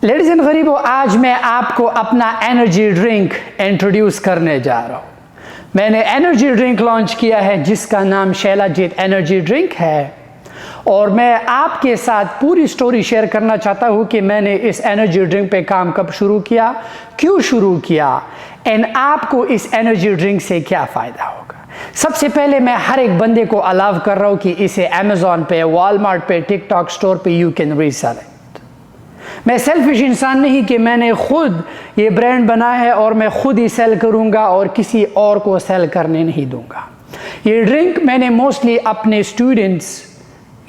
Ladies and गरीबों, आज मैं आपको अपना एनर्जी ड्रिंक इंट्रोड्यूस करने जा रहा हूँ। मैंने एनर्जी ड्रिंक लॉन्च किया है जिसका नाम शैलाजीत एनर्जी ड्रिंक है, और मैं आपके साथ पूरी स्टोरी शेयर करना चाहता हूँ कि मैंने इस एनर्जी ड्रिंक पे काम कब शुरू किया, क्यों शुरू किया, एंड आपको इस एनर्जी ड्रिंक से क्या फ़ायदा होगा। सबसे पहले मैं हर एक बंदे को अलाउ कर रहा हूँ कि इसे अमेज़ॉन पे, वॉलमार्ट पे, टिकटॉक स्टोर पे यू कैन रीसेल इट। मैं सेल्फिश इंसान नहीं कि मैंने खुद ये ब्रांड बनाया है और मैं खुद ही सेल करूँगा और किसी और को सेल करने नहीं दूंगा। ये ड्रिंक मैंने मोस्टली अपने स्टूडेंट्स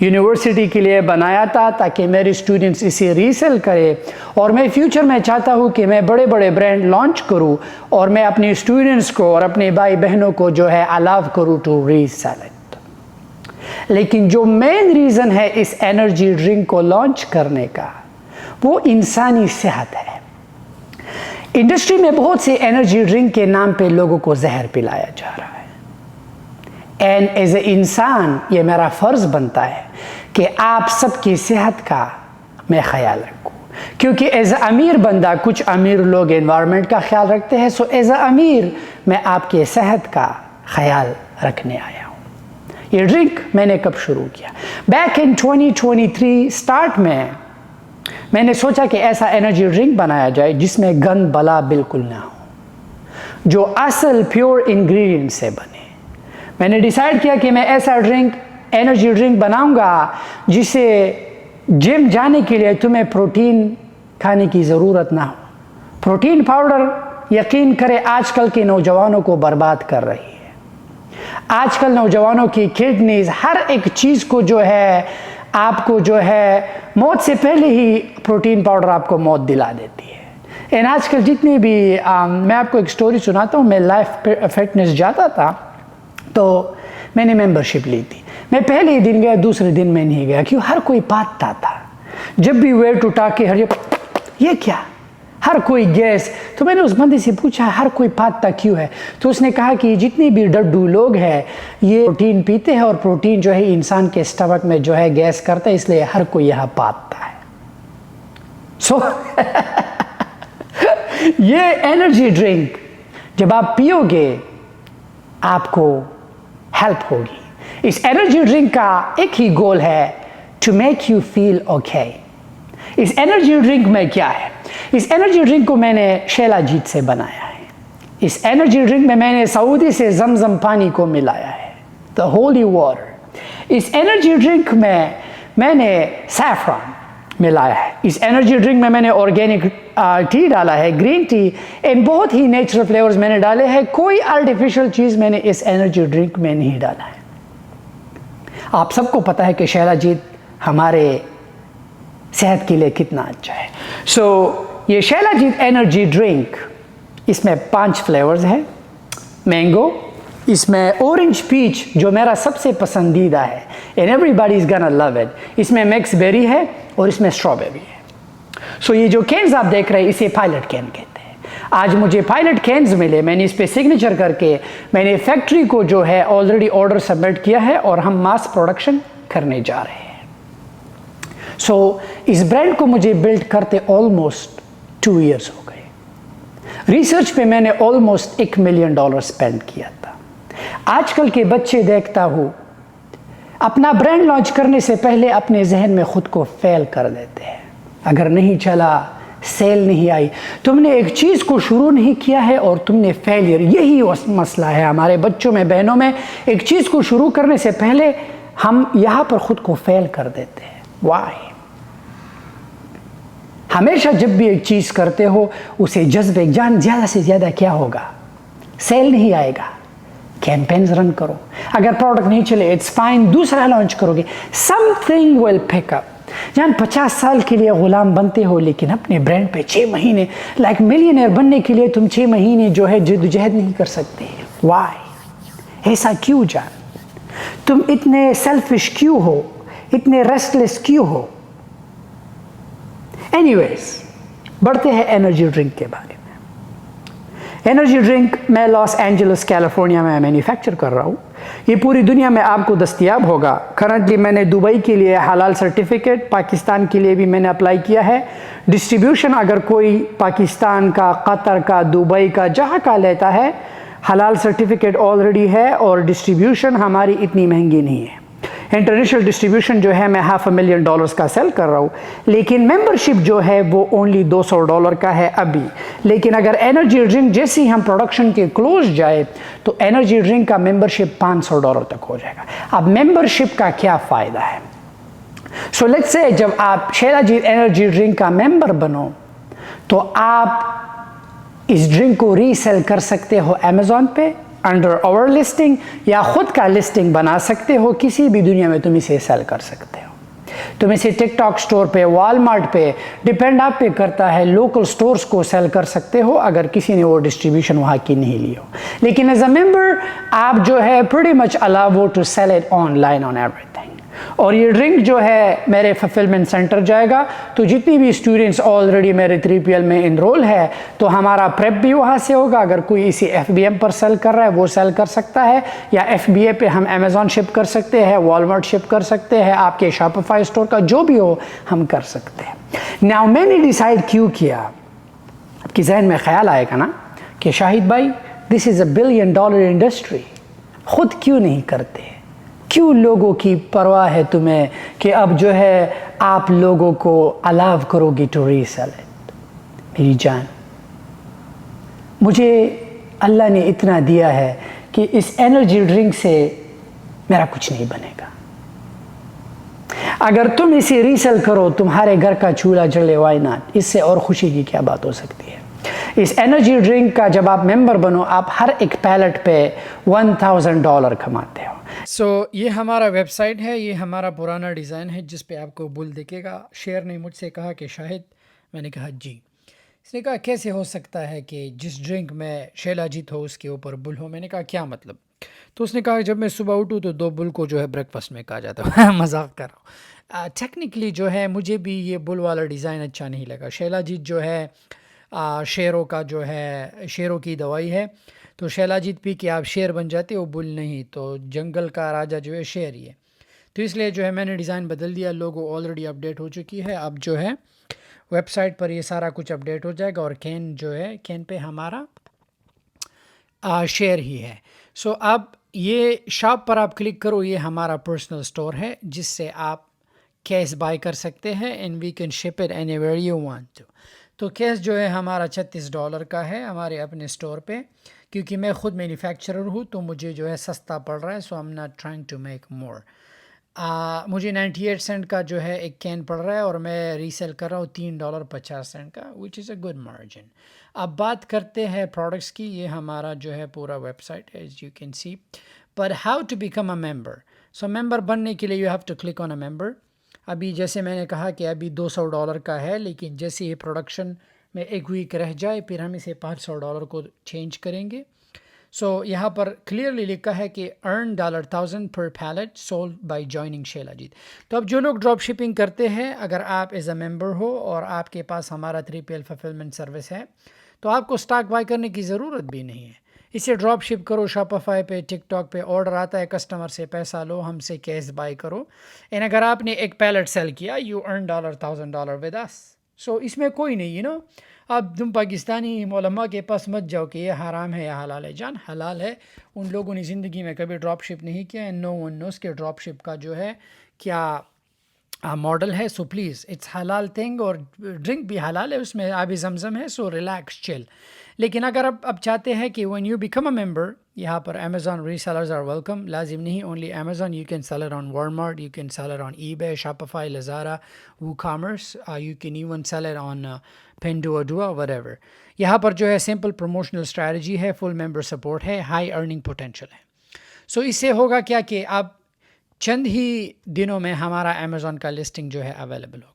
यूनिवर्सिटी के लिए बनाया था ताकि मेरे स्टूडेंट्स इसे रीसेल करें, और मैं फ्यूचर में चाहता हूँ कि मैं बड़े बड़े ब्रांड लॉन्च करूँ और मैं अपने स्टूडेंट्स को और अपने भाई बहनों को जो है अलाउ करूँ टू रीसेल इट। लेकिन जो मेन रीज़न है इस एनर्जी ड्रिंक को लॉन्च करने का, वो इंसानी सेहत है। इंडस्ट्री में बहुत से एनर्जी ड्रिंक के नाम पे लोगों को जहर पिलाया जा रहा है, एंड एज ए इंसान ये मेरा फ़र्ज़ बनता है कि आप सबकी सेहत का मैं ख्याल रखूँ, क्योंकि एज ए अमीर बंदा, कुछ अमीर लोग एनवायरनमेंट का ख्याल रखते हैं, सो एज ए अमीर मैं आपके सेहत का ख्याल रखने आया हूँ। ये ड्रिंक मैंने कब शुरू किया? बैक इन 2023 स्टार्ट में मैंने सोचा कि ऐसा एनर्जी ड्रिंक बनाया जाए जिसमें गंद बला बिल्कुल ना हो, जो असल प्योर इंग्रेडिएंट से बने। मैंने डिसाइड किया कि मैं ऐसा एनर्जी ड्रिंक बनाऊंगा जिसे जिम जाने के लिए तुम्हें प्रोटीन खाने की ज़रूरत ना हो। प्रोटीन पाउडर यकीन करें आजकल के नौजवानों को बर्बाद कर रही है। आजकल नौजवानों की किडनीज, हर एक चीज़ को जो है आपको जो है मौत से पहले ही प्रोटीन पाउडर आपको मौत दिला देती है। एंड आजकल जितने भी मैं आपको एक स्टोरी सुनाता हूँ। मैं लाइफ फिटनेस जाता था तो मैंने मेंबरशिप ली थी। मैं पहले ही दिन गया, दूसरे दिन मैं नहीं गया, क्यों? हर कोई पाता था। जब भी वेट उठा के ये क्या, हर कोई गैस। तो मैंने उस बंदे से पूछा हर कोई पाता क्यों है? तो उसने कहा कि जितने भी डड्डू लोग हैं ये प्रोटीन पीते हैं, और प्रोटीन जो है इंसान के स्टमक में जो है गैस करता है, इसलिए हर कोई यहाँ पाता है। सो ये एनर्जी ड्रिंक जब आप पियोगे आपको हेल्प होगी। इस एनर्जी ड्रिंक का एक ही गोल है, to make you feel okay. इस एनर्जी ड्रिंक में क्या है? इस एनर्जी ड्रिंक को मैंने शैलाजीत से बनाया है। इस एनर्जी ड्रिंक में मैंने सऊदी से जमजम पानी को मिलाया है, द होली वाटर। इस एनर्जी ड्रिंक में मैंने सैफरन मिलाया है। इस एनर्जी ड्रिंक में मैंने ऑर्गेनिक टी डाला है, ग्रीन टी, एंड बहुत ही नेचुरल फ्लेवर्स मैंने डाले हैं। कोई आर्टिफिशियल चीज़ मैंने इस एनर्जी ड्रिंक में नहीं डाला है। आप सबको पता है कि शैलाजीत हमारे सेहत के लिए कितना अच्छा है। सो ये शैलाजीत एनर्जी ड्रिंक, इसमें 5 फ्लेवर्स हैं। मैंगो, इसमें ऑरेंज पीच जो मेरा सबसे पसंदीदा है, and everybody is gonna love it. इसमें मिक्स बेरी है और इसमें स्ट्रॉबेरी है। सो ये जो कैंस आप देख रहे हैं इसे पायलट कैन कहते हैं। आज मुझे पायलट कैंस मिले, मैंने इस पर सिग्नेचर करके मैंने फैक्ट्री को जो है ऑलरेडी ऑर्डर सबमिट किया है और हम मास प्रोडक्शन करने जा रहे हैं। सो इस ब्रांड को मुझे बिल्ड करते ऑलमोस्ट 2 इयर्स हो गए। रिसर्च पे मैंने ऑलमोस्ट $1 मिलियन स्पेंड किया था। आजकल के बच्चे देखता हूँ अपना ब्रांड लॉन्च करने से पहले अपने जहन में खुद को फेल कर देते हैं। अगर नहीं चला, सेल नहीं आई, तुमने एक चीज़ को शुरू नहीं किया है और तुमने फेलियर, यही मसला है हमारे बच्चों में, बहनों में। एक चीज़ को शुरू करने से पहले हम यहाँ पर खुद को फेल कर देते हैं। वाई? हमेशा जब भी एक चीज़ करते हो उसे जज्बे जान ज़्यादा से ज़्यादा क्या होगा, सेल नहीं आएगा, कैंपेन्स रन करो। अगर प्रोडक्ट नहीं चले इट्स फाइन, दूसरा लॉन्च करोगे, समथिंग विल पिक अप। जान 50 साल के लिए गुलाम बनते हो, लेकिन अपने ब्रांड पे 6 महीने, लाइक मिलियनेयर बनने के लिए तुम 6 महीने जो है जद्दोजहद नहीं कर सकते। वाई? ऐसा क्यों जान? तुम इतने सेल्फिश क्यों हो, इतने रेस्टलेस क्यों हो? एनीवेज, बढ़ते हैं एनर्जी ड्रिंक के बारे में। एनर्जी ड्रिंक मैं लॉस एंजलिस कैलिफोर्निया में मैन्युफैक्चर कर रहा हूँ। ये पूरी दुनिया में आपको दस्तयाब होगा। करंटली मैंने दुबई के लिए हलाल सर्टिफिकेट, पाकिस्तान के लिए भी मैंने अप्लाई किया है। डिस्ट्रीब्यूशन अगर कोई पाकिस्तान का, कतर का, दुबई का, जहाँ का लेता है, हलाल सर्टिफिकेट ऑलरेडी है और डिस्ट्रीब्यूशन हमारी इतनी महंगी नहीं है। इंटरनेशनल डिस्ट्रीब्यूशन जो है मैं $500,000 का सेल कर रहा हूँ, लेकिन मेंबरशिप जो है वो ओनली $200 का है अभी। लेकिन अगर एनर्जी ड्रिंक जैसे ही हम प्रोडक्शन के क्लोज जाए तो एनर्जी ड्रिंक का मेंबरशिप $500 तक हो जाएगा। अब मेंबरशिप का क्या फ़ायदा है? सो लेट्स से जब आप शैलाजीत एनर्जी ड्रिंक का मेंबर बनो तो आप इस ड्रिंक को रीसेल कर सकते हो अमेज़ॉन पे अंडर आवर लिस्टिंग, या खुद का लिस्टिंग बना सकते हो। किसी भी दुनिया में तुम इसे सेल कर सकते हो। तुम इसे टिकटॉक स्टोर पे, वॉलमार्ट पे, डिपेंड आप पे करता है, लोकल स्टोर्स को सेल कर सकते हो अगर किसी ने वो डिस्ट्रीब्यूशन वहाँ की नहीं ली हो। लेकिन एज अ मेंबर आप जो है pretty much allow to sell it online on everything. और ये ड्रिंक जो है मेरे फुलफिलमेंट सेंटर जाएगा, तो जितनी भी स्टूडेंट्स ऑलरेडी मेरे 3PL में इनरोल है तो हमारा प्रेप भी वहाँ से होगा। अगर कोई इसे FBM पर सेल कर रहा है वो सेल कर सकता है, या FBA पे हम अमेज़ॉन शिप कर सकते हैं, वॉलमार्ट शिप कर सकते हैं, आपके शॉपिफाई स्टोर का जो भी हो हम कर सकते हैं। नाउ मैंने डिसाइड क्यों किया, आपके जहन में ख्याल आएगा ना कि शाहिद भाई दिस इज़ $1 बिलियन इंडस्ट्री, खुद क्यों नहीं करते? क्यों लोगों की परवाह है तुम्हें कि अब जो है आप लोगों को अलाव करोगी टू रीसेल इट? मेरी जान, मुझे अल्लाह ने इतना दिया है कि इस एनर्जी ड्रिंक से मेरा कुछ नहीं बनेगा। अगर तुम इसे रीसेल करो, तुम्हारे घर का चूल्हा जले, व्हाई नॉट? इससे और खुशी की क्या बात हो सकती है? इस एनर्जी ड्रिंक का जब आप मेंबर बनो, आप हर एक पैलेट पे $1,000 कमाते हो। ये हमारा वेबसाइट है, ये हमारा पुराना डिज़ाइन है जिस पे आपको बुल दिखेगा। शेर ने मुझसे कहा कि शाहिद, मैंने कहा जी। इसने कहा कैसे हो सकता है कि जिस ड्रिंक में शैलाजीत हो उसके ऊपर बुल हो? मैंने कहा क्या मतलब? तो उसने कहा जब मैं सुबह उठूँ तो 2 बुल को जो है ब्रेकफास्ट में कहा जाता है। मजाक कर रहा हूँ। टेक्निकली जो है मुझे भी ये बुल वाला डिज़ाइन अच्छा नहीं लगा। शैलाजीत जो है शेरों का जो है, शेरों की दवाई है, तो शैलाजीत पी के आप शेर बन जाते हो, बुल नहीं। तो जंगल का राजा जो है शेर ही है। तो इसलिए जो है मैंने डिज़ाइन बदल दिया। लोगो ऑलरेडी अपडेट हो चुकी है। अब जो है वेबसाइट पर ये सारा कुछ अपडेट हो जाएगा और कैन जो है, कैन पे हमारा शेयर ही है। अब ये शॉप पर आप क्लिक करो, ये हमारा पर्सनल स्टोर है जिससे आप कैश बाय कर सकते हैं and we can ship it anywhere you want to. तो कैश जो है हमारा $36 का है हमारे अपने स्टोर पे, क्योंकि मैं ख़ुद मैन्युफैक्चरर हूँ तो मुझे जो है सस्ता पड़ रहा है। So I am not trying to make more. मुझे 98 सेंट का जो है एक कैन पड़ रहा है और मैं रीसेल कर रहा हूँ $3.50 का, which is a good margin. अब बात करते हैं प्रोडक्ट्स की। ये हमारा जो है पूरा वेबसाइट है, एज यू कैन सी। पर how to become a member? So member बनने के लिए you have to click on a member. अभी जैसे मैंने कहा कि अभी $200 का है, लेकिन जैसे ये प्रोडक्शन में 1 वीक रह जाए फिर हम इसे $500 को चेंज करेंगे। यहाँ पर क्लियरली लिखा है कि अर्न $1,000 पर पैलेट सोल्ड बाय जॉइनिंग शैलाजीत। तो अब जो लोग ड्रॉप शिपिंग करते हैं, अगर आप एज अ मेंबर हो और आपके पास हमारा 3PL फुलफिलमेंट सर्विस है, तो आपको स्टॉक बाय करने की ज़रूरत भी नहीं है। इसे ड्रॉप शिप करो, शॉपिफाई पे, टिकटॉक पे ऑर्डर आता है, कस्टमर से पैसा लो, हमसे कैश बाय करो। एंड अगर आपने एक पैलेट सेल किया, यू अर्न $1,000 विद अस। इसमें कोई नहीं, अब तुम पाकिस्तानी मौलमा के पास मत जाओ कि ये हराम है या हलाल है। जान, हलाल है। उन लोगों ने ज़िंदगी में कभी ड्रॉप शिप नहीं किया है। नो वन नोस के ड्रॉप शिप का जो है क्या मॉडल है। सो प्लीज़, इट्स हलाल थिंग और ड्रिंक भी हलाल है, उसमें आबी जमजम है। So relax, chill. लेकिन अगर अब चाहते हैं कि when you become a member, यहाँ पर अमेज़ॉन रीसेलर्स आर वेलकम। लाजिम नहीं only Amazon, you can sell it on Walmart, you can sell it on eBay, Shopify, Lazada, WooCommerce, you can even sell it on Pinduoduo, whatever. यहाँ पर जो है simple promotional strategy है, full member support है, high earning potential है। इससे होगा क्या कि अब चंद ही दिनों में हमारा अमेज़ॉन का लिस्टिंग जो है अवेलेबल होगा।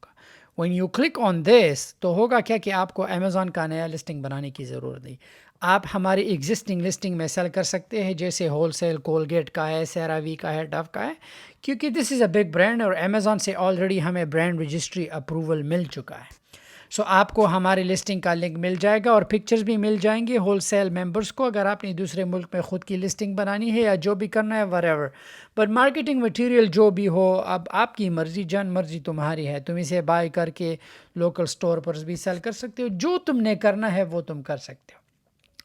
When you click on this, तो होगा क्या कि आपको अमेज़ॉन का नया लिस्टिंग बनाने की ज़रूरत नहीं। आप हमारी एग्जिस्टिंग लिस्टिंग में सेल कर सकते हैं, जैसे होलसेल कोलगेट का है, सेरावी का है, डव का है, क्योंकि this is a big brand और अमेज़ॉन से ऑलरेडी हमें ब्रांड रजिस्ट्री अप्रूवल मिल चुका है। सो आपको हमारी लिस्टिंग का लिंक मिल जाएगा और पिक्चर्स भी मिल जाएंगे होलसेल मेंबर्स को, अगर आपने दूसरे मुल्क में ख़ुद की लिस्टिंग बनानी है या जो भी करना है वरेवर। बट मार्केटिंग मटेरियल जो भी हो, अब आपकी मर्ज़ी, जान मर्ज़ी तुम्हारी है, तुम इसे बाय करके लोकल स्टोर पर भी सेल कर सकते हो, जो तुमने करना है वो तुम कर सकते हो।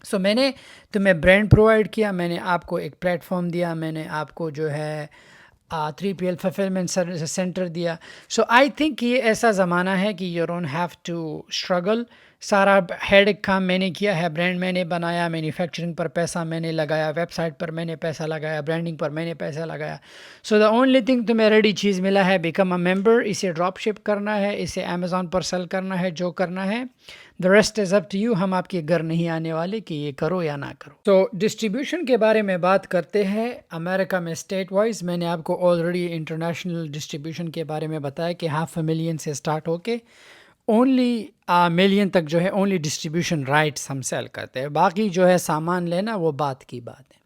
सो मैंने तुम्हें ब्रांड प्रोवाइड किया, मैंने आपको एक प्लेटफॉर्म दिया, मैंने आपको जो है 3PL फुलफिलमेंट सेंटर दिया। सो आई थिंक ये ऐसा ज़माना है कि you don't have to struggle. सारा हेडेक काम मैंने किया है, ब्रांड मैंने बनाया, मैन्युफैक्चरिंग पर पैसा मैंने लगाया, वेबसाइट पर मैंने पैसा लगाया, ब्रांडिंग पर मैंने पैसा लगाया। सो द ओनली थिंग तुम्हें रेडी चीज़ मिला है, बिकम अ मेंबर। इसे ड्रॉप शिप करना है, इसे अमेज़ॉन पर सेल करना है, जो करना है, the rest is up to you. हम आपके घर नहीं आने वाले कि ये करो या ना करो। तो डिस्ट्रीब्यूशन के बारे में बात करते हैं। अमेरिका में स्टेट वाइज मैंने आपको ऑलरेडी इंटरनेशनल डिस्ट्रीब्यूशन के बारे में बताया कि 500,000 से स्टार्ट होके ओनली मिलियन तक जो है ओनली डिस्ट्रीब्यूशन राइट्स हम सेल करते हैं। बाकी जो है सामान लेना वो बात की बात है।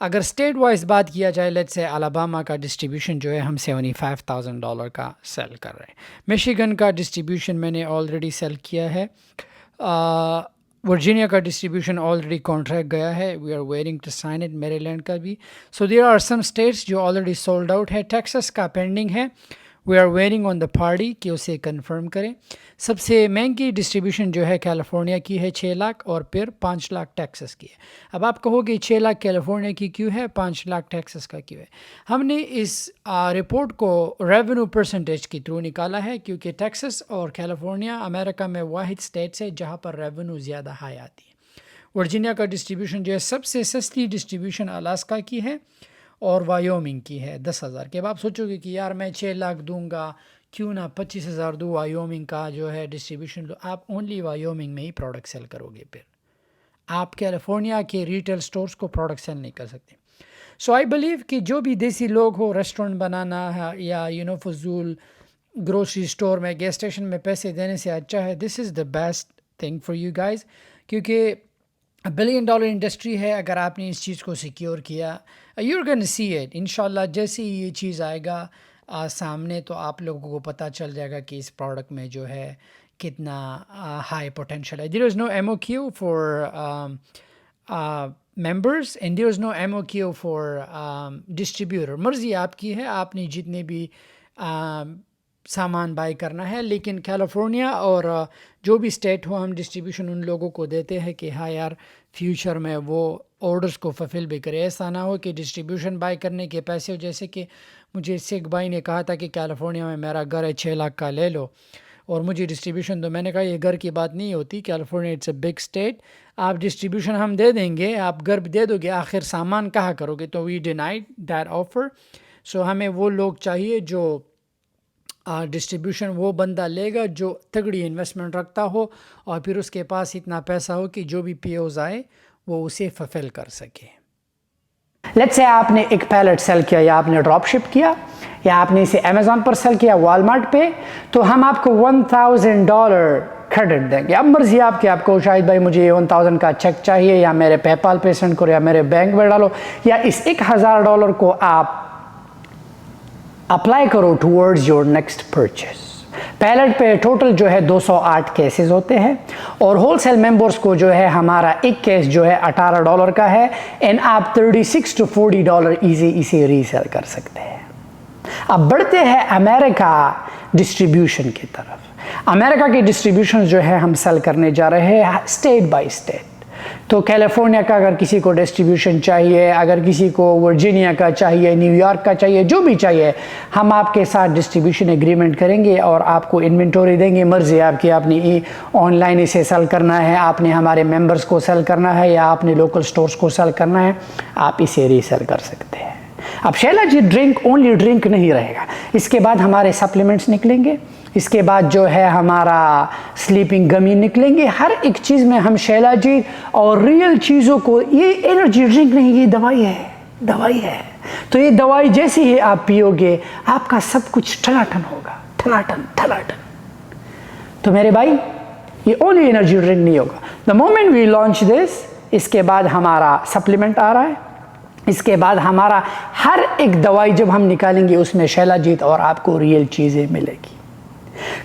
अगर स्टेट वाइज बात किया जाए, लेट्स से अलाबामा का डिस्ट्रीब्यूशन जो है हम $75,000 का सेल कर रहे हैं। मिशिगन का डिस्ट्रीब्यूशन मैंने ऑलरेडी सेल किया है। वर्जीनिया का डिस्ट्रीब्यूशन ऑलरेडी कॉन्ट्रैक्ट गया है, we are waiting to sign it. Maryland का भी। So there are some states जो ऑलरेडी सोल्ड आउट है। टेक्सास का पेंडिंग है, we are waiting on the party कि उसे कंफर्म करें। सबसे महंगी डिस्ट्रीब्यूशन जो है कैलिफोर्निया की है 6 लाख, और फिर 5 लाख टेक्सास की है। अब आप कहोगे 6 लाख कैलिफोर्निया की क्यों है, 5 लाख टेक्सास का क्यों है? हमने इस रिपोर्ट को रेवेन्यू परसेंटेज के थ्रू निकाला है, क्योंकि टेक्सास और कैलिफोर्निया अमेरिका में वाहिद स्टेट्स है जहाँ पर रेवेन्यू ज़्यादा हाई आती है। वर्जीनिया का डिस्ट्रीब्यूशन जो है सबसे सस्ती डिस्ट्रीब्यूशन अलास्का की है और वायोमिंग की है 10,000 के। अब आप सोचोगे कि यार मैं 6 लाख दूंगा, क्यों ना 25,000 दूँ, वायोमिंग का जो है डिस्ट्रीब्यूशन लो। आप ओनली वायोमिंग में ही प्रोडक्ट सेल करोगे, फिर आप कैलिफोर्निया के रिटेल स्टोर्स को प्रोडक्ट सेल नहीं कर सकते। सो आई बिलीव कि जो भी देसी लोग हो, रेस्टोरेंट बनाना है या फजूल ग्रोसरी स्टोर में, गैस स्टेशन में पैसे देने से अच्छा है, this is the best thing for you guys, क्योंकि $1 बिलियन इंडस्ट्री है। अगर आपने इस चीज़ को सिक्योर किया, you are gonna see it इंशाल्लाह। जैसे ही ये चीज़ आएगा सामने, तो आप लोगों को पता चल जाएगा कि इस प्रोडक्ट में जो है कितना हाई पोटेंशियल है। There is no MOQ for members and there is no MOQ for distributor. मर्ज़ी आपकी है, आपने जितने भी सामान बाय करना है। लेकिन कैलिफोर्निया और जो भी स्टेट हो, हम डिस्ट्रीब्यूशन उन लोगों को देते हैं कि हाँ यार फ्यूचर में वो ऑर्डर्स को फुलफिल भी करे। ऐसा ना हो कि डिस्ट्रीब्यूशन बाय करने के पैसे हो, जैसे कि मुझे सिख भाई ने कहा था कि कैलिफोर्निया में मेरा घर है 6 लाख का, ले लो और मुझे डिस्ट्रीब्यूशन दो। मैंने कहा ये घर की बात नहीं होती, California it's a big state, आप डिस्ट्रीब्यूशन हम दे देंगे, आप घर दे दोगे, आखिर सामान कहाँ करोगे? तो वी डिनाइड दैट ऑफर। सो हमें वो लोग चाहिए जो डिस्ट्रीब्यूशन वो बंदा लेगा जो तगड़ी इन्वेस्टमेंट रखता हो और फिर उसके पास इतना पैसा हो कि जो भी POs आए वो उसे फुलफिल कर सके। लेट्स से आपने एक पैलेट सेल किया, या आपने ड्रॉप शिप किया, या आपने इसे अमेज़ॉन पर सेल किया, वॉलमार्ट पे, तो हम आपको $1,000 क्रेडिट देंगे। अब मर्जी आपकी, आपको शायद भाई मुझे 1,000 का चेक चाहिए, या मेरे पेपाल पे सेंड करो, या मेरे बैंक में डालो, या इस $1,000 को आप अप्लाई करो towards your next purchase. Pallet पे टोटल जो है 208 केसेस होते हैं, और होलसेल मेंबर्स को जो है हमारा एक केस जो है $18 का है, एंड आप $36 to $40 इजी इसे रीसेल कर सकते हैं। अब बढ़ते हैं अमेरिका डिस्ट्रीब्यूशन की तरफ। अमेरिका की डिस्ट्रीब्यूशन जो है हम सेल करने जा रहे हैं स्टेट बाय स्टेट। तो कैलिफोर्निया का अगर किसी को डिस्ट्रीब्यूशन चाहिए, अगर किसी को वर्जीनिया का चाहिए, न्यूयॉर्क का चाहिए, जो भी चाहिए, हम आपके साथ डिस्ट्रीब्यूशन एग्रीमेंट करेंगे और आपको इन्वेंटरी देंगे। मर्जी आपकी, आपने ऑनलाइन इसे सेल करना है, आपने हमारे मेंबर्स को सेल करना है, या आपने लोकल स्टोर्स को सेल करना है, आप इसे रीसेल कर सकते हैं। अब शैला जी ड्रिंक ओनली ड्रिंक नहीं रहेगा, इसके बाद हमारे सप्लीमेंट्स निकलेंगे, इसके बाद जो है हमारा स्लीपिंग गमी निकलेंगे। हर एक चीज़ में हम शैला जी और रियल चीज़ों को, ये एनर्जी ड्रिंक नहीं, ये दवाई है, दवाई है। तो ये दवाई जैसे ही आप पियोगे आपका सब कुछ ठनाठन होगा, ठनाठन ठनाठन। तो मेरे भाई ये ओनली एनर्जी ड्रिंक नहीं होगा। The moment we launch this, इसके बाद हमारा सप्लीमेंट आ रहा है, इसके बाद हमारा हर एक दवाई जब हम निकालेंगे उसमें शैलाजीत और आपको रियल चीज़ें मिलेगी।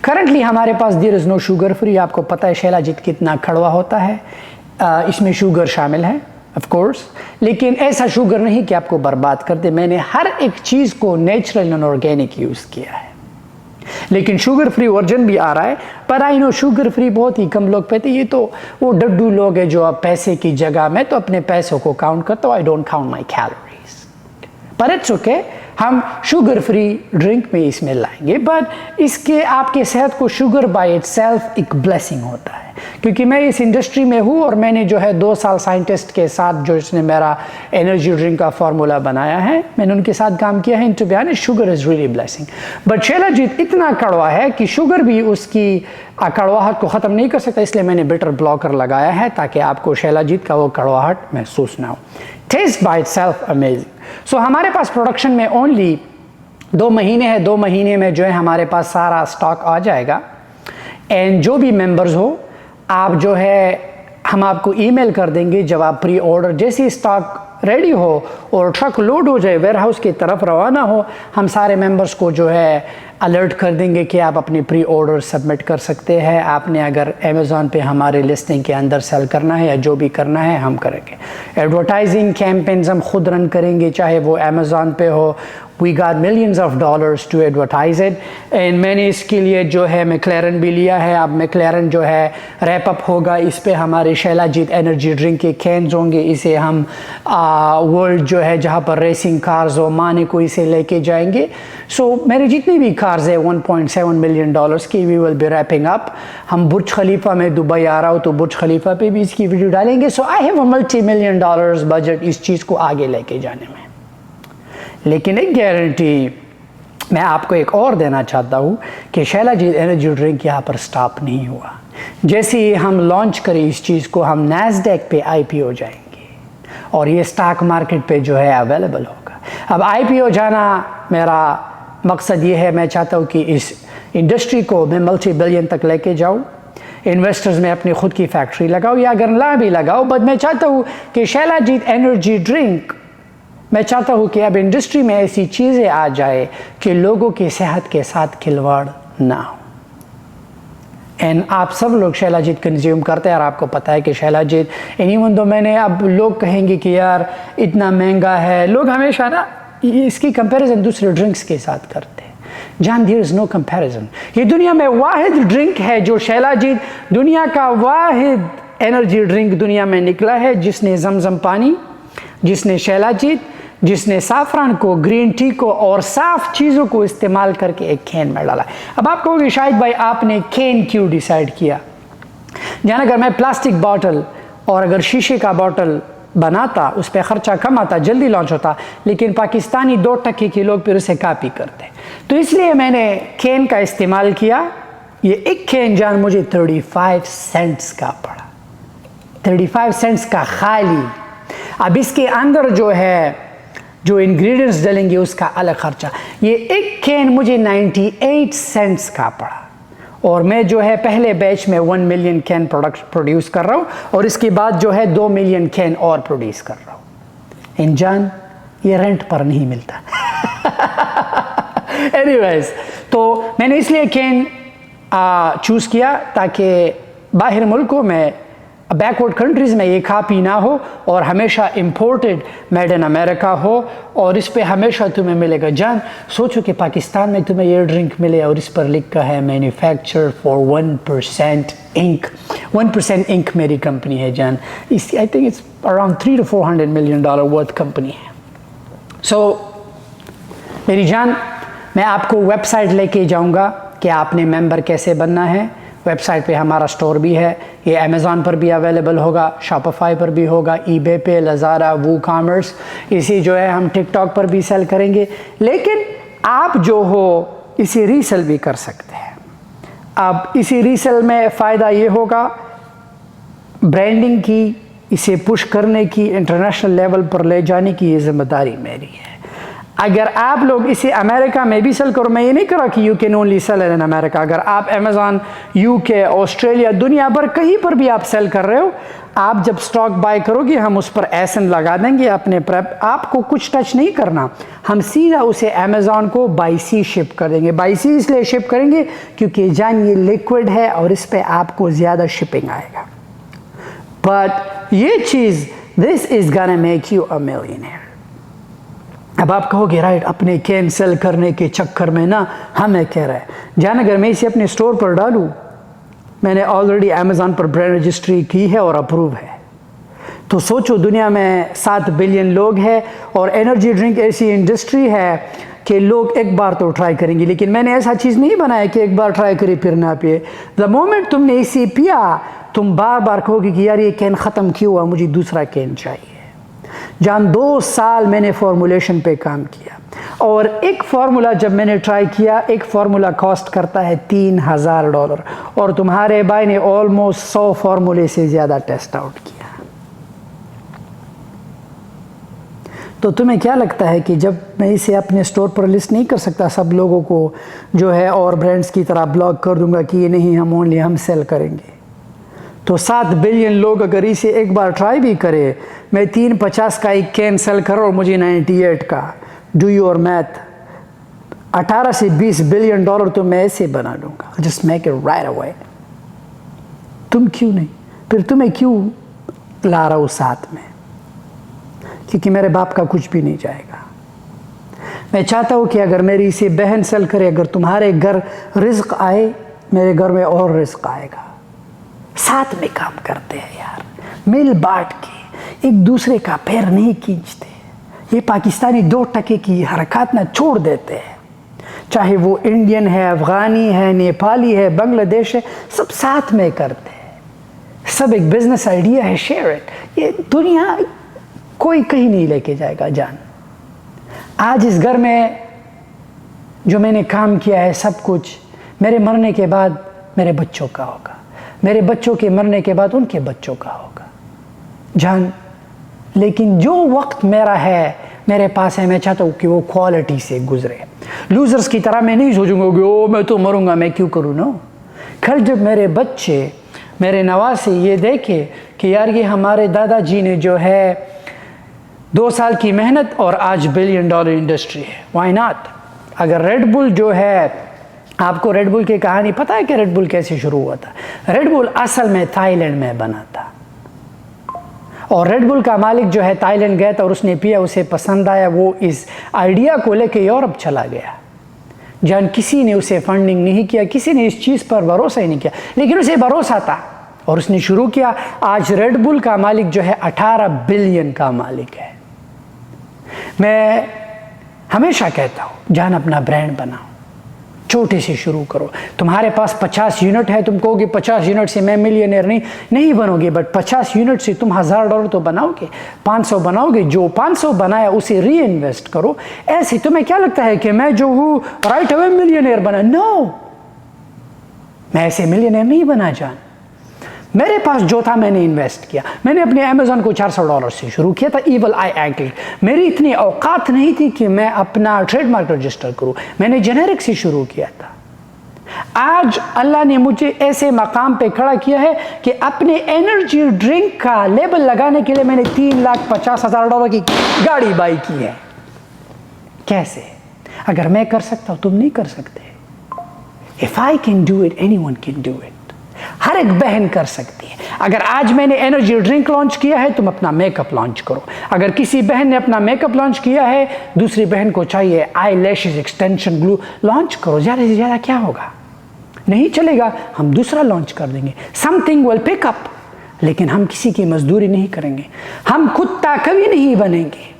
करंटली हमारे पास there is no sugar free. आपको पता है शैलाजीत कितना कड़वा होता है, इसमें शुगर शामिल है ऑफ कोर्स, लेकिन ऐसा शुगर नहीं कि आपको बर्बाद कर दे। मैंने हर एक चीज़ को नेचुरल एंड ऑर्गेनिक यूज़ किया है, लेकिन शुगर फ्री वर्जन भी आ रहा है। पर आई नो शुगर फ्री बहुत ही कम लोग पीते, ये तो वो डड्डू लोग हैं जो अब पैसे की जगह में तो अपने पैसों को काउंट करते हो। I don't count my calories, पर इट्स ओके, हम शुगर फ्री ड्रिंक में इसमें लाएंगे। बट इसके आपके सेहत को शुगर बाय इटसेल्फ एक ब्लेसिंग होता है, क्योंकि मैं इस इंडस्ट्री में हूँ और मैंने जो है 2 साल साइंटिस्ट के साथ जो इसने मेरा एनर्जी ड्रिंक का फार्मूला बनाया है, मैंने उनके साथ काम किया है। To be honest sugar is really blessing. But shilajit इतना कड़वा है कि शुगर भी उसकी कड़वाहट को ख़त्म नहीं कर सकता, इसलिए मैंने बिटर ब्लॉकर लगाया है ताकि आपको शैलाजीत का वो कड़वाहट महसूस ना हो। Taste by itself amazing. So हमारे पास प्रोडक्शन में ओनली 2 महीने है, 2 महीने में जो है हमारे पास सारा स्टॉक आ जाएगा। एंड जो भी मेंबर्स हो, आप जो है हम आपको ईमेल कर देंगे जब आप प्री ऑर्डर, जैसे स्टॉक रेडी हो और ट्रक लोड हो जाए, वेयर हाउस की तरफ रवाना हो, हम सारे मेंबर्स को जो है अलर्ट कर देंगे कि आप अपने प्री ऑर्डर सबमिट कर सकते हैं। आपने अगर अमेज़ॉन पे हमारे लिस्टिंग के अंदर सेल करना है या जो भी करना है हम करेंगे। एडवर्टाइजिंग कैंपेन्स हम खुद रन करेंगे, चाहे वो अमेज़ॉन पे हो। We got millions of dollars to advertise it, and मैंने इसके लिए जो है मैक्लेरन भी लिया है। अब मैक्लेरन जो है रैप अप होगा, इस पे हमारे शैलाजीत एनर्जी ड्रिंक के कैंस होंगे। इसे हम वर्ल्ड जो है जहाँ पर रेसिंग कार्स हो माने को इसे लेके जाएंगे। सो मेरे जितनी भी कार्स है 1.7 मिलियन डॉलर्स की, we will be wrapping up. हम बुर्ज खलीफा में दुबई आ रहा हो तो बुर्ज खलीफा पे भी इसकी वीडियो डालेंगे। सो I have a $multi-million budget इस चीज़ को आगे लेके जाने में। लेकिन एक गारंटी मैं आपको एक और देना चाहता हूँ कि शैलाजीत एनर्जी ड्रिंक यहाँ पर स्टॉप नहीं हुआ। जैसे ही हम लॉन्च करें इस चीज़ को, हम नैस्डैक पे IPO जाएंगे और ये स्टॉक मार्केट पे जो है अवेलेबल होगा। अब IPO जाना मेरा मकसद ये है, मैं चाहता हूँ कि इस इंडस्ट्री को मैं $multi-billion तक लेके जाऊँ। इन्वेस्टर्स में अपनी खुद की फैक्ट्री लगाओ या अगर ना भी लगाओ, बट मैं चाहता हूँ कि शैलाजीत एनर्जी ड्रिंक, मैं चाहता हूँ कि अब इंडस्ट्री में ऐसी चीज़ें आ जाए कि लोगों की सेहत के साथ खिलवाड़ ना हो। एंड आप सब लोग शैलाजीत कंज्यूम करते हैं और आपको पता है कि शैलाजीत, इवन तो मैंने, अब लोग कहेंगे कि यार इतना महंगा है, लोग हमेशा ना इसकी कंपैरिजन दूसरे ड्रिंक्स के साथ करते हैं। जान, देयर इज़ नो कंपैरिजन। ये दुनिया में वाहिद ड्रिंक है जो शैलाजीत, दुनिया का वाहिद एनर्जी ड्रिंक दुनिया में निकला है जिसने जमजम पानी, जिसने शैलाजीत, जिसने साफरान को, ग्रीन टी को और साफ चीज़ों को इस्तेमाल करके एक कैन में डाला। अब आप कहोगे शायद भाई आपने कैन क्यों डिसाइड किया? जान, अगर मैं प्लास्टिक बॉटल और अगर शीशे का बॉटल बनाता, उस पर ख़र्चा कम आता, जल्दी लॉन्च होता, लेकिन पाकिस्तानी 2% के लोग फिर उसे कॉपी करते, तो इसलिए मैंने कैन का इस्तेमाल किया। ये एक कैन जान मुझे 35 सेंट्स का पड़ा, 35 सेंट्स का खाली। अब इसके अंदर जो है जो इंग्रेडिएंट्स डालेंगे उसका अलग खर्चा। ये एक कैन मुझे 98 सेंट्स का पड़ा और मैं जो है पहले बैच में 1 मिलियन कैन प्रोड्यूस कर रहा हूँ और इसके बाद जो है 2 मिलियन कैन और प्रोड्यूस कर रहा हूँ। इंजान, ये रेंट पर नहीं मिलता। एनीवेज, तो मैंने इसलिए कैन चूज़ किया ताकि बाहर मुल्कों में, बैकवर्ड कंट्रीज़ में ये कॉपी ना हो और हमेशा इंपोर्टेड मेड इन अमेरिका हो और इस पे हमेशा तुम्हें मिलेगा। जान, सोचो कि पाकिस्तान में तुम्हें ये ड्रिंक मिले और इस पर लिखा है मैन्युफैक्चर फॉर 1% इंक। 1% इंक मेरी कंपनी है जान, इस I think it's around $300 to $400 million worth company है। सो मेरी जान, मैं आपको वेबसाइट लेके जाऊँगा कि आपने मेंबर कैसे बनना है। वेबसाइट पे हमारा स्टोर भी है, ये अमेज़ॉन पर भी अवेलेबल होगा, शॉपिफाई पर भी होगा, ईबे पे, लज़ारा, वूकॉमर्स, इसी जो है हम टिकटॉक पर भी सेल करेंगे। लेकिन आप जो हो इसे रीसेल भी कर सकते हैं। अब इसी रीसेल में फ़ायदा ये होगा ब्रांडिंग की, इसे पुश करने की, इंटरनेशनल लेवल पर ले जाने की ये जिम्मेदारी मेरी है। अगर आप लोग इसे अमेरिका में भी सेल करो, मैं ये नहीं कह रहा कि you can only sell in America. अगर आप अमेज़ॉन, UK, ऑस्ट्रेलिया, दुनिया भर कहीं पर भी आप सेल कर रहे हो, आप जब स्टॉक बाय करोगे हम उस पर एसन लगा देंगे अपने प्रेप, आपको कुछ टच नहीं करना, हम सीधा उसे अमेज़ॉन को बाई सी शिप कर देंगे। बाई सी इसलिए शिप करेंगे क्योंकि जान ये लिक्विड है और इस पे आपको ज़्यादा शिपिंग आएगा। बट ये चीज़ this is gonna make you a millionaire. अब आप कहोगे राइट, अपने कैंसिल करने के चक्कर में ना हमें कह रहा है जान, अगर मैं इसे अपने स्टोर पर डालूँ, मैंने ऑलरेडी अमेज़ॉन पर ब्रांड रजिस्ट्री की है और अप्रूव है, तो सोचो दुनिया में 7 बिलियन लोग हैं और एनर्जी ड्रिंक ऐसी इंडस्ट्री है कि लोग एक बार तो ट्राई करेंगे, लेकिन मैंने ऐसा चीज़ नहीं बनाया कि एक बार ट्राई करे फिर ना पिए। द मोमेंट तुमने इसे पिया तुम बार बार कहोगे कि यार ये कैन ख़त्म क्यों हुआ, मुझे दूसरा कैन चाहिए। जान 2 साल मैंने फॉर्मुलेशन पे काम किया और एक फार्मूला जब मैंने ट्राई किया, एक फार्मूला कॉस्ट करता है $3000 और तुम्हारे भाई ने ऑलमोस्ट 100 फार्मूले से ज़्यादा टेस्ट आउट किया। तो तुम्हें क्या लगता है कि जब मैं इसे अपने स्टोर पर लिस्ट नहीं कर सकता, सब लोगों को जो है और ब्रांड्स की तरह ब्लॉक कर दूंगा कि ये नहीं हम सेल करेंगे, तो 7 बिलियन लोग अगर इसे एक बार ट्राई भी करे, मैं 350 का एक कैन सेल करूँ और मुझे 98 का, डू योर मैथ, 18 से 20 बिलियन डॉलर तो मैं ऐसे बना लूँगा, just make it right away. तुम क्यों नहीं? फिर तुम्हें क्यों ला रहा हूँ साथ में? क्योंकि मेरे बाप का कुछ भी नहीं जाएगा। मैं चाहता हूँ कि अगर मेरी इसे बहन सेल करे, अगर तुम्हारे घर रिस्क आए, मेरे घर में और रिस्क आएगा। साथ में काम करते हैं यार, मिल बांट के, एक दूसरे का पैर नहीं खींचते। ये पाकिस्तानी 2% की हरकत ना छोड़ देते हैं, चाहे वो इंडियन है, अफगानी है, नेपाली है, बांग्लादेश है, सब साथ में करते हैं। सब एक बिजनेस आइडिया है, शेयर इट। ये दुनिया कोई कहीं नहीं लेके जाएगा जान। आज इस घर में जो मैंने काम किया है, सब कुछ मेरे मरने के बाद मेरे बच्चों का होगा, मेरे बच्चों के मरने के बाद उनके बच्चों का होगा जान। लेकिन जो वक्त मेरा है, मेरे पास है, मैं चाहता हूँ कि वो क्वालिटी से गुजरे। लूजर्स की तरह मैं नहीं सोचूंगा कि ओ मैं तो मरूंगा, मैं क्यों करूँ ना। कल जब मेरे बच्चे, मेरे नवासे ये देखे कि यार ये हमारे दादाजी ने जो है 2 साल की मेहनत और आज $1 बिलियन इंडस्ट्री है, व्हाई नॉट। अगर रेड बुल जो है, आपको रेड बुल की कहानी पता है कि रेड बुल कैसे शुरू हुआ था? रेड बुल असल में थाईलैंड में बना था और रेड बुल का मालिक जो है थाईलैंड गया था और उसने पिया, उसे पसंद आया, वो इस आइडिया को लेके यूरोप चला गया। जान किसी ने उसे फंडिंग नहीं किया, किसी ने इस चीज़ पर भरोसा ही नहीं किया, लेकिन उसे भरोसा था और उसने शुरू किया। आज रेड बुल का मालिक जो है 18 बिलियन का मालिक है। मैं हमेशा कहता हूँ जान अपना ब्रांड बनाओ, छोटे से शुरू करो। तुम्हारे पास 50 यूनिट है, तुम कहोगे 50 यूनिट से मैं मिलियनेयर नहीं बनोगे, बट 50 यूनिट से तुम $1000 तो बनाओगे, 500 बनाओगे। जो 500 बनाया उसे री इन्वेस्ट करो। ऐसे तुम्हें क्या लगता है कि मैं जो हूँ राइट अवे मिलियनेयर बना? नो, मैं ऐसे मिलियनेयर नहीं बना जान। मेरे पास जो था मैंने इन्वेस्ट किया। मैंने अपने अमेज़ॉन को $400 से शुरू किया था, ईवल आई एंकल। मेरी इतनी औकात नहीं थी कि मैं अपना ट्रेडमार्क रजिस्टर करूं, मैंने जेनेरिक से शुरू किया था। आज अल्लाह ने मुझे ऐसे मकाम पे खड़ा किया है कि अपने एनर्जी ड्रिंक का लेबल लगाने के लिए मैंने $3,50,000 की गाड़ी बाई की है। कैसे? अगर मैं कर सकता हूं, तुम नहीं कर सकते। If I can do it, anyone can do it. हर एक बहन कर सकती है। अगर आज मैंने एनर्जी ड्रिंक लॉन्च किया है, तुम अपना मेकअप लॉन्च करो। अगर किसी बहन ने अपना मेकअप लॉन्च किया है, दूसरी बहन को चाहिए eye lashes extension glue, launch करो। ज़्यादा से ज़्यादा क्या होगा? नहीं चलेगा, हम दूसरा लॉन्च कर देंगे। Something will pick up. लेकिन हम किसी की मजदूरी नहीं करेंगे, हम कुत्ता कभी नहीं बनेंगे।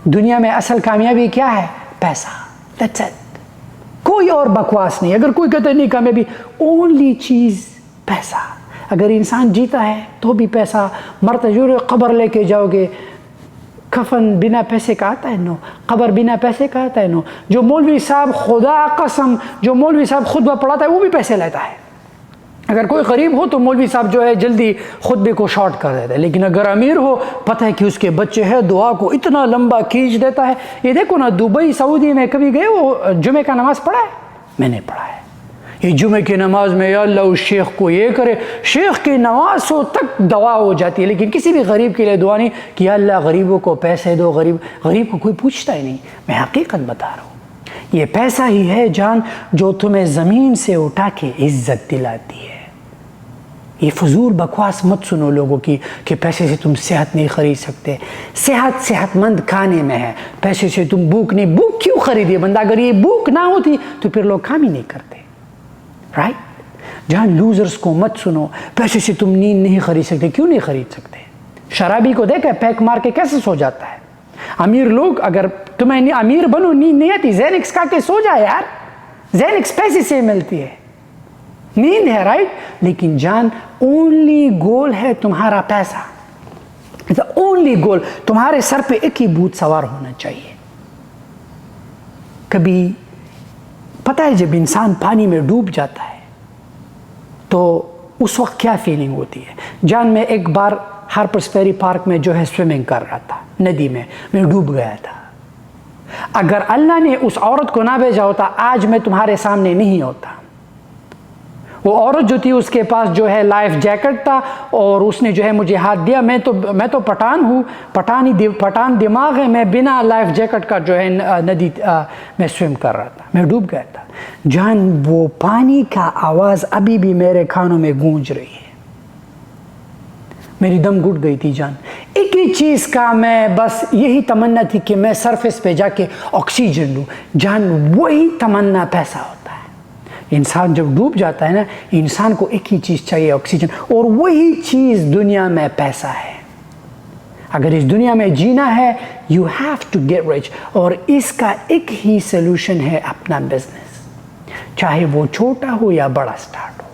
दुनिया में असल कामयाबी क्या है? पैसा। दैट्स इट, कोई और बकवास नहीं। अगर कोई कहता है नहीं कामयाबी, ओनली चीज़ पैसा। अगर इंसान जीता है तो भी पैसा, मरता जरूर कब्र लेके जाओगे, कफन बिना पैसे का आता है नो, कब्र बिना पैसे का आता है नो। जो मौलवी साहब, खुदा कसम, जो मौलवी साहब खुतबा पढ़ाता है वो भी पैसे लेता है। अगर कोई गरीब हो तो मौलवी साहब जो है जल्दी खुतबे को शॉर्ट कर देता है, लेकिन अगर अमीर हो, पता है कि उसके बच्चे हैं, दुआ को इतना लंबा खींच देता है। ये देखो ना, दुबई सऊदी में कभी गए वो जुमे का नमाज पढ़ा है? मैंने पढ़ा है। ये जुमे की नमाज में या अल्लाह उस शेख को ये करे, शेख की नमाज़ों तक दवा हो जाती है, लेकिन किसी भी गरीब के लिए दुआ नहीं कि या अल्लाह गरीबों को पैसे दो। गरीब को कोई पूछता ही नहीं। मैं हकीकत बता रहा हूँ, ये पैसा ही है जान जो तुम्हें ज़मीन से उठा के इज्जत दिलाती है। ये फजूल बकवास मत सुनो लोगों की कि पैसे से तुम सेहत नहीं खरीद सकते। सेहतमंद खाने में है, पैसे से तुम भूख क्यों खरीदिए बंदा? अगर ये भूख ना होती तो फिर लोग काम ही नहीं करते, राइट? जहाँ लूजर्स को मत सुनो, पैसे से तुम नींद नहीं खरीद सकते। क्यों नहीं खरीद सकते? शराबी को देखा पैक मार के कैसे सो जाता है। अमीर लोग, अगर तुम्हें अमीर बनो नींद नहीं आती, ज़ेनिक्स खा के सो जाए यार। ज़ेनिक्स पैसे से मिलती है, नींद है, राइट? लेकिन जान ओनली गोल है तुम्हारा पैसा। ओनली गोल, तुम्हारे सर पे एक ही भूत सवार होना चाहिए। कभी पता है जब इंसान पानी में डूब जाता है तो उस वक्त क्या फीलिंग होती है? जान मैं एक बार हार्पर्स फेरी पार्क में जो है स्विमिंग कर रहा था, नदी में मैं डूब गया था। अगर अल्लाह ने उस औरत को ना भेजा होता आज मैं तुम्हारे सामने नहीं होता। वो औरत जो थी उसके पास जो है लाइफ जैकेट था और उसने जो है मुझे हाथ दिया। मैं तो पठान हूँ, पठान दिमाग है, मैं बिना लाइफ जैकेट का जो है नदी में स्विम कर रहा था, मैं डूब गया था। जान वो पानी का आवाज़ अभी भी मेरे कानों में गूंज रही है। मेरी दम घुट गई थी जान। एक ही चीज़ का मैं बस यही तमन्ना थी कि मैं सरफेस पे जाके ऑक्सीजन लूँ। जान वही तमन्ना पैसा होता है। इंसान जब डूब जाता है ना, इंसान को एक ही चीज़ चाहिए, ऑक्सीजन, और वही चीज़ दुनिया में पैसा है। अगर इस दुनिया में जीना है you have to get rich, और इसका एक ही सोल्यूशन है अपना बिजनेस, चाहे वो छोटा हो या बड़ा स्टार्ट हो।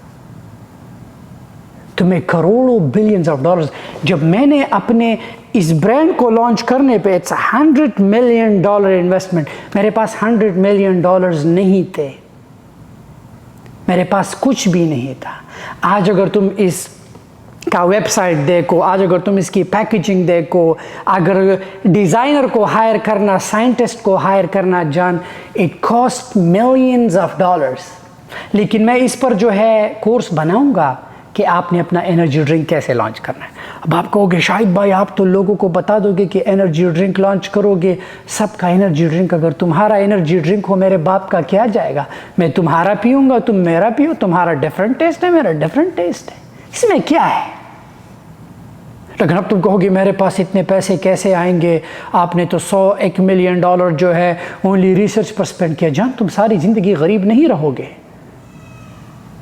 तुम्हें करोड़ों बिलियंस ऑफ डॉलर्स, जब मैंने अपने इस ब्रांड को लॉन्च करने पे इट्स $100 मिलियन इन्वेस्टमेंट। मेरे पास $100 मिलियन नहीं थे, मेरे पास कुछ भी नहीं था। आज अगर तुम इस का वेबसाइट देखो, आज अगर तुम इसकी पैकेजिंग देखो, अगर डिज़ाइनर को हायर करना, साइंटिस्ट को हायर करना, जान it cost millions of dollars. लेकिन मैं इस पर जो है कोर्स बनाऊंगा कि आपने अपना एनर्जी ड्रिंक कैसे लॉन्च करना है। अब आप कहोगे शाहिद भाई आप तो लोगों को बता दोगे कि एनर्जी ड्रिंक लॉन्च करोगे, सबका एनर्जी ड्रिंक। अगर तुम्हारा एनर्जी ड्रिंक हो मेरे बाप का क्या जाएगा? मैं तुम्हारा पीऊँगा, तुम मेरा पियो। तुम्हारा डिफरेंट टेस्ट है, मेरा डिफरेंट टेस्ट है, इसमें क्या है? लेकिन अब तुम कहोगे मेरे पास इतने पैसे कैसे आएंगे, आपने तो $100 मिलियन जो है ओनली रिसर्च पर स्पेंड किया। जान तुम सारी ज़िंदगी गरीब नहीं रहोगे,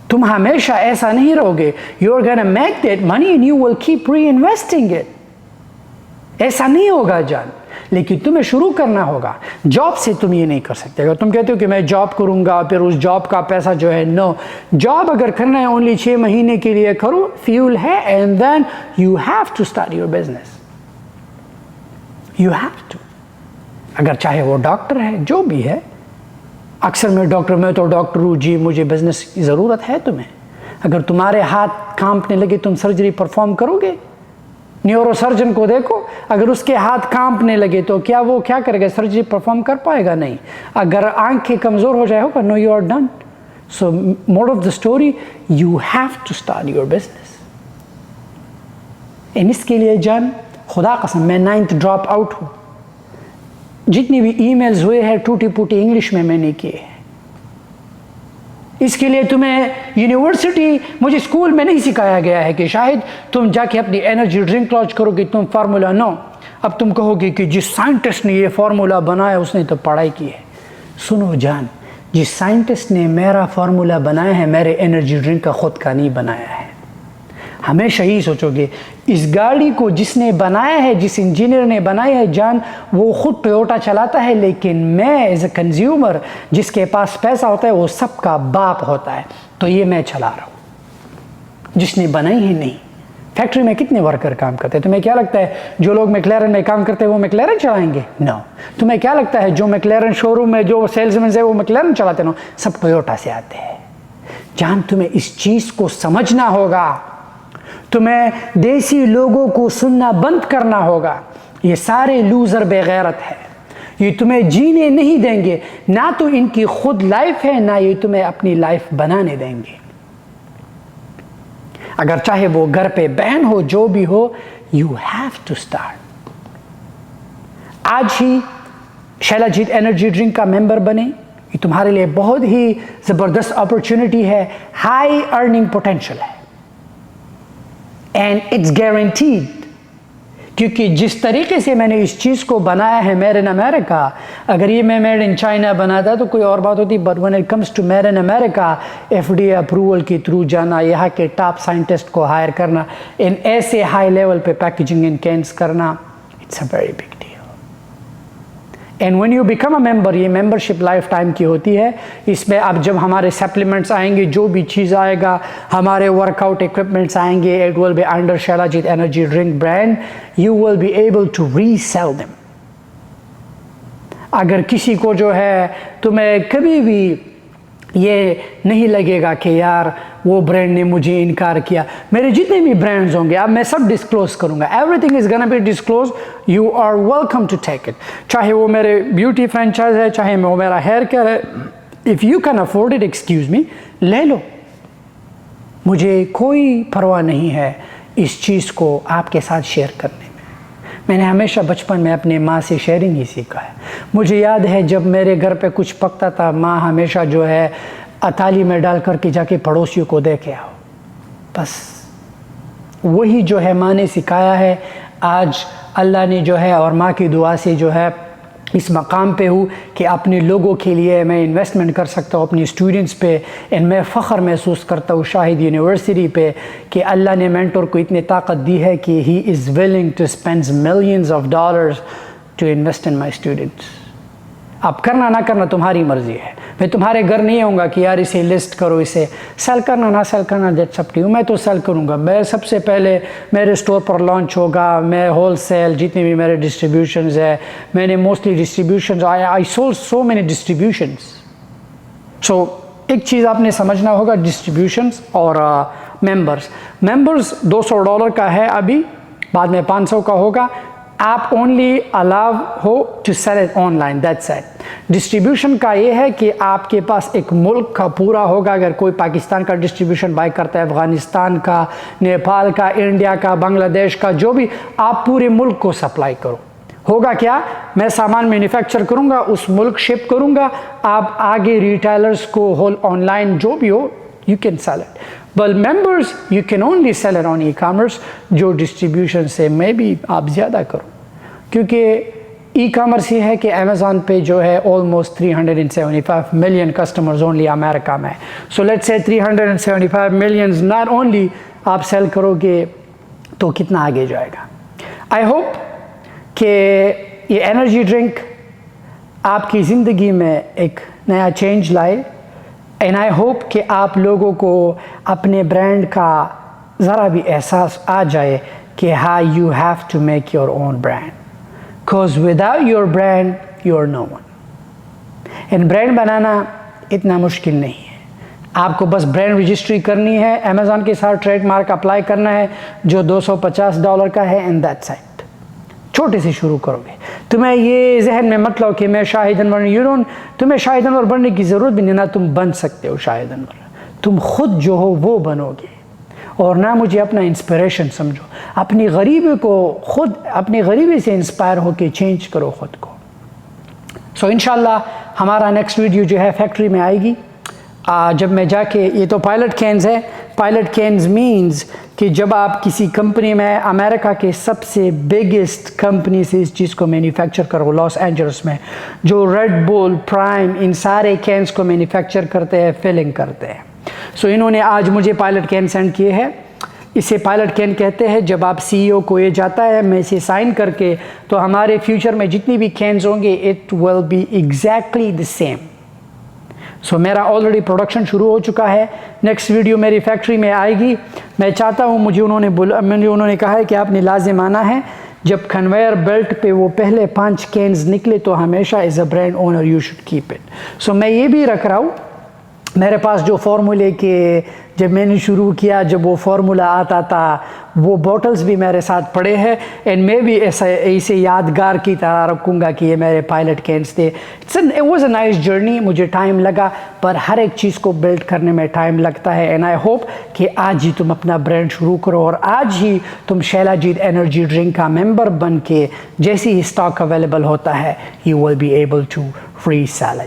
तुम हमेशा ऐसा नहीं रहोगे। You are gonna make that money and you will keep reinvesting it. ऐसा नहीं होगा जान, लेकिन तुम्हें शुरू करना होगा। जॉब से तुम ये नहीं कर सकते। अगर तुम कहते हो कि मैं जॉब करूंगा फिर उस जॉब का पैसा जो है, नो। जॉब अगर करना है ओनली 6 महीने के लिए करो, फ्यूल है, and then you have to start your business. You have to. अगर चाहे वो डॉक्टर है, जो भी है। अक्सर मैं तो डॉक्टर हूँ जी, मुझे बिजनेस की ज़रूरत है। तुम्हें अगर तुम्हारे हाथ कांपने लगे तुम सर्जरी परफॉर्म करोगे? न्यूरो सर्जन को देखो, अगर उसके हाथ कांपने लगे तो क्या वो क्या करेगा? सर्जरी परफॉर्म कर पाएगा? नहीं। अगर आंखें कमज़ोर हो जाए होगा, no you are done. So moral of the story, you have to start your business. In इसके लिए जान खुदा कसम मैं 9th ड्रॉप आउट हूँ। जितनी भी ईमेल्स हुए हैं टूटी फूटी इंग्लिश में मैंने किए हैं। इसके लिए तुम्हें यूनिवर्सिटी, मुझे स्कूल में नहीं सिखाया गया है कि शायद तुम जाके अपनी एनर्जी ड्रिंक लॉन्च करोगे तुम फार्मूला। नो, अब तुम कहोगे कि जिस साइंटिस्ट ने ये फार्मूला बनाया उसने तो पढ़ाई की है। सुनो जान, जिस साइंटिस्ट ने मेरा फार्मूला बनाया है, मेरे एनर्जी ड्रिंक का खुद का नहीं बनाया है। हमेशा यही सोचोगे, इस गाड़ी को जिसने बनाया है, जिस इंजीनियर ने बनाया है जान, वो खुद टोयोटा चलाता है, लेकिन मैं एज ए कंज्यूमर जिसके पास पैसा होता है वो सबका बाप होता है, तो ये मैं चला रहा हूँ। जिसने बनाई है नहीं। फैक्ट्री में कितने वर्कर काम करते हैं? तुम्हें क्या लगता है जो लोग मैक्लेरन में काम करते हैं वो मैक्लेरन चलाएंगे? नो। तुम्हें क्या लगता है जो मैक्लेरन शोरूम में जो सेल्समैन है वो मैक्लेरन चलाते? नो, सब टोयोटा से आते हैं। जान तुम्हें इस चीज़ को समझना होगा, तुम्हें देसी लोगों को सुनना बंद करना होगा। ये सारे लूजर बेगैरत है। ये तुम्हें जीने नहीं देंगे, ना तो इनकी खुद लाइफ है ना ये तुम्हें अपनी लाइफ बनाने देंगे। अगर चाहे वो घर पे बहन हो, जो भी हो, यू हैव टू स्टार्ट। आज ही शैलाजीत एनर्जी ड्रिंक का मेंबर बने। ये तुम्हारे लिए बहुत ही जबरदस्त अपॉर्चुनिटी है, हाई अर्निंग पोटेंशियल है एंड इट्स गारंटीड। क्योंकि जिस तरीके से मैंने इस चीज़ को बनाया है मेड इन अमेरिका, अगर ये मैं मेड इन चाइना बनाता तो कोई और बात होती, but when it comes to made in America, FDA approval के थ्रू जाना, यहाँ के टॉप साइंटिस्ट को हायर करना, इन ऐसे हाई लेवल पे पैकेजिंग इन कैंस करना, it's a very big deal. And when you become a member, ये मेंबरशिप लाइफ टाइम की होती है। इसमें अब जब हमारे सप्लीमेंट्स आएंगे, जो भी चीज़ आएगा, हमारे वर्कआउट इक्विपमेंट्स आएंगे, it will be under shilajit energy drink brand. You will be able to resell them. अगर किसी को जो है, तुम्हें कभी भी ये नहीं लगेगा कि यार वो ब्रांड ने मुझे इनकार किया, मेरे जितने भी ब्रांड्स होंगे अब मैं सब डिस्क्लोज करूंगा, everything is gonna be disclose, you are welcome to take it. चाहे वो मेरे ब्यूटी फ्रेंचाइज है, चाहे वो मेरा हेयर केयर है, if you can afford it, excuse me, ले लो, मुझे कोई परवाह नहीं है इस चीज़ को आपके साथ शेयर करने में। मैंने हमेशा बचपन में अपने माँ से शेयरिंग ही सीखा है। मुझे याद है जब मेरे घर पे कुछ पकता था, माँ हमेशा जो है अताली में डाल करके जाके पड़ोसियों को दे के आओ, बस वही जो है माँ ने सिखाया है। आज अल्लाह ने जो है और माँ की दुआ से जो है इस मकाम पे हूँ कि अपने लोगों के लिए मैं इन्वेस्टमेंट कर सकता हूँ, अपनी स्टूडेंट्स पे। एंड मैं फ़ख्र महसूस करता हूँ शाहिद यूनिवर्सिटी पे कि अल्लाह ने मेंटर को इतनी ताकत दी है कि he is willing to spend millions of dollars to invest in my students. अब करना ना करना तुम्हारी मर्ज़ी है। मैं तुम्हारे घर नहीं आऊँगा कि यार इसे लिस्ट करो, इसे सेल करना ना सेल करना, दैट्स अप टू यू। मैं तो सेल करूँगा। मैं सबसे पहले मेरे स्टोर पर लॉन्च होगा, मैं होल सेल जितने भी मेरे डिस्ट्रीब्यूशंस है, मैंने mostly distributions, I sold so many distributions. So एक चीज़ आपने समझना होगा, डिस्ट्रीब्यूशंस और मेंबर्स। मेंबर्स $200 का है अभी, बाद में 500 का होगा। आप ओनली अलाउ हो to sell it online, that's it. Distribution का ये है कि आपके पास एक मुल्क का पूरा होगा। अगर कोई पाकिस्तान का डिस्ट्रीब्यूशन बाय करता है, अफ़गानिस्तान का, नेपाल का, इंडिया का, बांग्लादेश का, जो भी, आप पूरे मुल्क को सप्लाई करो। होगा क्या, मैं सामान मैन्युफैक्चर करूँगा, उस मुल्क शिप करूँगा, आप आगे रिटेलर्स को होल ऑनलाइन जो भी हो, you can sell it. But members, you can only sell it on e-commerce, जो डिस्ट्रीब्यूशन से में भी आप ज़्यादा करो, क्योंकि ई-कॉमर्स ये है कि अमेज़ॉन पे जो है almost 375 million customers only America में। So let's say 375 million not only आप सेल करोगे तो कितना आगे जाएगा। आई होप कि ये एनर्जी ड्रिंक आपकी ज़िंदगी में एक नया चेंज लाए। एंड आई होप कि आप लोगों को अपने ब्रांड का ज़रा भी एहसास आ जाए कि हाँ, you have to make your own brand, because without your brand you are no one. And brand बनाना इतना मुश्किल नहीं है, आपको बस ब्रांड रजिस्ट्री करनी है, अमेज़ॉन के साथ ट्रेडमार्क अप्लाई करना है जो $250 का है, एंड दैट्स इट। छोटे से शुरू करोगे। तुम्हें ये जहन में मत लो कि मैं शाहिद अनवर, तुम्हें शाहिद अनवर बनने की ज़रूरत भी नहीं, ना तुम बन सकते हो शाहिद अनवर। तुम खुद जो हो वो बनोगे, और ना मुझे अपना इंस्पिरेशन समझो। अपनी गरीबी को खुद, अपनी गरीबी से इंस्पायर होकर चेंज करो खुद को। सो इंशाल्लाह हमारा नेक्स्ट वीडियो जो है फैक्ट्री में आएगी। जब मैं जाके, ये तो पायलट कैन्स है। पायलट कैन्स मीन्स कि जब आप किसी कंपनी में, अमेरिका के सबसे बिगेस्ट कंपनी से इस चीज़ को मैन्युफैक्चर करो, लॉस एंजल्स में, जो रेड बुल, प्राइम, इन सारे कैन्स को मैन्युफैक्चर करते हैं, फिलिंग करते हैं। सो इन्होंने आज मुझे पायलट कैन सेंड किए हैं। इसे पायलट कैन कहते हैं। जब आप CEO को ये जाता है, मैं इसे साइन करके, तो हमारे फ्यूचर में जितनी भी कैन्स होंगे, it will be exactly the same. So मेरा ऑलरेडी प्रोडक्शन शुरू हो चुका है। नेक्स्ट वीडियो मेरी फैक्ट्री में आएगी। मैं चाहता हूँ, मुझे उन्होंने कहा है कि आपने लाजिम आना है। जब कन्वेयर बेल्ट पे वो पहले 5 कैन्स निकले तो हमेशा as a brand owner you should keep it. So मैं ये भी रख रहा हूँ मेरे पास जो फार्मूले के जब मैंने शुरू किया, जब वो फार्मूला आता था, वो बॉटल्स भी मेरे साथ पड़े हैं एंड मैं भी ऐसे यादगार की तरह रखूँगा कि ये मेरे पायलट कैन्स थे। It was a nice journey. मुझे टाइम लगा, पर हर एक चीज़ को बिल्ड करने में टाइम लगता है एंड आई होप कि आज ही तुम अपना ब्रांड शुरू करो और आज ही तुम शैलाजीत एनर्जी ड्रिंक का मेंबर बन के जैसे ही स्टॉक अवेलेबल होता है, you will be able to free sell it.